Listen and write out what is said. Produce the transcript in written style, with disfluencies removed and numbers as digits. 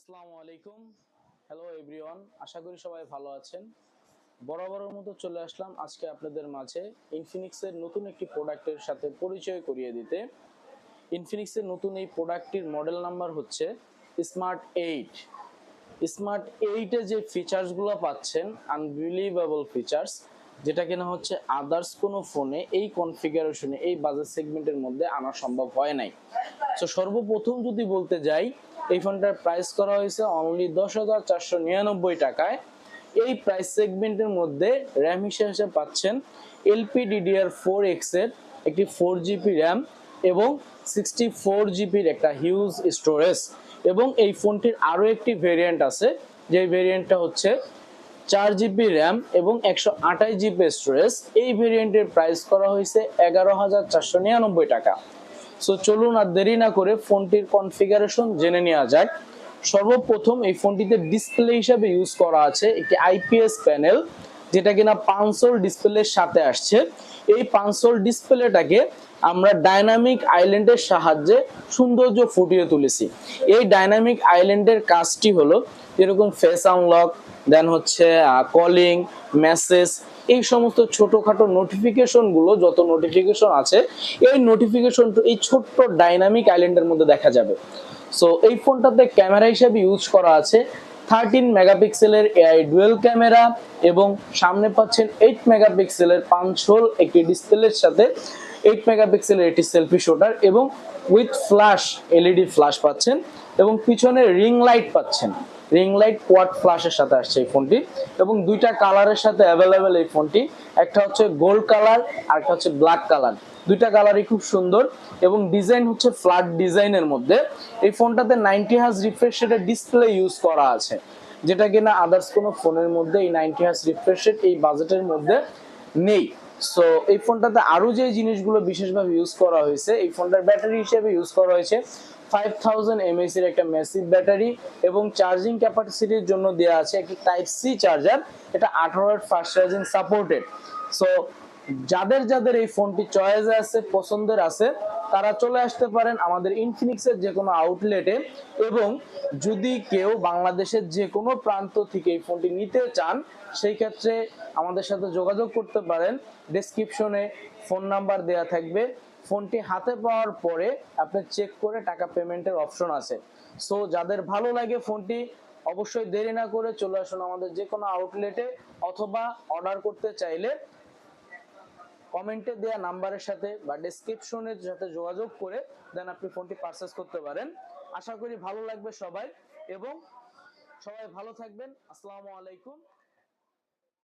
আসসালামু আলাইকুম। Hello everyone, আশা করি সবাই ভালো আছেন। বরাবরের মতো চলে আসলাম আজকে আপনাদের মাঝে ইনফিনিক্সের নতুন একটি প্রোডাক্টের সাথে পরিচয় করিয়ে দিতে। ইনফিনিক্সের নতুন এই প্রোডাক্টটির মডেল নাম্বার হচ্ছে স্মার্ট 8। স্মার্ট 8-এ যে ফিচার্সগুলো পাচ্ছেন আনবিলিভেবল ফিচার্স, যেটা কিনা হচ্ছে আদার্স কোনো ফোনে এই কনফিগারেশনে এই বাজেট সেগমেন্টের মধ্যে আনা সম্ভব হয় নাই। তো সর্বপ্রথম যদি বলতে যাই, এই ফোনটার প্রাইস করা হয়েছে অনলি 10,499 টাকায়। এই প্রাইস সেগমেন্টের মধ্যে র্যাম হিসেবে পাচ্ছেন LPDDR4X এর একটি 4GB র্যাম এবং 64GBর একটা হিউজ স্টোরেজ। এবং এই ফোনটির আরও একটি ভেরিয়েন্ট আছে, যে ভেরিয়েন্টটা হচ্ছে 4GB র্যাম এবং 128GB স্টোরেজ। এই ভেরিয়েন্টের প্রাইস করা হয়েছে 11,499 টাকা। সো চলুন আর দেরি না করে ফোনটির কনফিগারেশন জেনে নেওয়া যাক। সর্বপ্রথম এই ফোনটিতে ডিসপ্লে হিসেবে ইউজ করা আছে একটি IPS প্যানেল, যেটা কিনা পাঁচশোল ডিসপ্লের সাথে আসছে। এই পাঁচশোল ডিসপ্লেটাকে আমরা ডাইনামিক আইল্যান্ডের সাহায্যে সৌন্দর্য ফুটিয়ে তুলেছি। এই ডাইনামিক আইল্যান্ডের কাজটি হলো যেরকম ফেস আনলক, দেন হচ্ছে কলিং, মেসেজ, এই সমস্ত ছোটখাটো নোটিফিকেশনগুলো, যত নোটিফিকেশন আছে এই নোটিফিকেশন এই ছোট্ট ডাইনামিক আইল্যান্ডের মধ্যে দেখা যাবে। সো এই ফোনটাতে ক্যামেরা হিসেবে ইউজ করা আছে 13 মেগাপিক্সেলের AI ডুয়েল ক্যামেরা এবং সামনে পাচ্ছেন 8 মেগাপিক্সেলের পাঁচশোল একটি ডিসপ্লের সাথে 8 মেগাপিক্সেলের একটি সেলফি শুটার এবং উইথ ফ্ল্যাশ LED ফ্ল্যাশ পাচ্ছেন এবং পিছনে রিং লাইট পাচ্ছেন। রিং লাইট কোয়াড ফ্ল্যাশের সাথে আসছে এই ফোনটি এবং দুইটা কালারের সাথে অ্যাভেলেবেল এই ফোনটি। একটা হচ্ছে গোল্ড কালার আর একটা হচ্ছে ব্ল্যাক কালার। দুইটা কালারই খুব সুন্দর এবং ডিজাইন হচ্ছে ফ্ল্যাট ডিজাইনের মধ্যে। এই ফোনটাতে 90Hz রিফ্রেশ রেটের ডিসপ্লে ইউজ করা আছে, যেটা কিনা আদার্স কোনো ফোনের মধ্যে এই 90Hz রিফ্রেশ রেট এই বাজেটের মধ্যে নেই। সো এই ফোনটাতে আরো যে জিনিসগুলো বিশেষভাবে ইউজ করা হয়েছে, এই ফোনটার ব্যাটারি হিসেবে ইউজ করা হয়েছে 5000 mAh এর একটা ম্যাসিভ ব্যাটারি এবং চার্জিং ক্যাপাসিটির জন্য দেওয়া আছে একটি টাইপ সি চার্জার। এটা 18 watt fast charging supported. So যাদের যাদের এই ফোনটি চয়েসে আছে, পছন্দের আছে, তারা চলে আসতে পারেন আমাদের ইনফিনিক্সের যে কোনো আউটলেটে। এবং যদি কেউ বাংলাদেশের যে কোনো প্রান্ত থেকে এই ফোনটি নিতে চান, সেই ক্ষেত্রে আমাদের সাথে যোগাযোগ করতে পারেন। ডেসক্রিপশনে ফোন নাম্বার দেওয়া থাকবে। ফোনটি হাতে পাওয়ার পরে আপনি চেক করে টাকা পেমেন্টের অপশন আছে। সো যাদের ভালো লাগে ফোনটি, অবশ্যই দেরি না করে চলে আসুন আমাদের যে কোনো আউটলেটে, অথবা অর্ডার করতে চাইলে কমেন্টে দেওয়া নাম্বারের সাথে বা ডেসক্রিপশনের সাথে যোগাযোগ করে দেন আপনি ফোনটি পারচেজ করতে পারেন। আশা করি ভালো লাগবে সবাই এবং সবাই ভালো থাকবেন। আসসালামু আলাইকুম।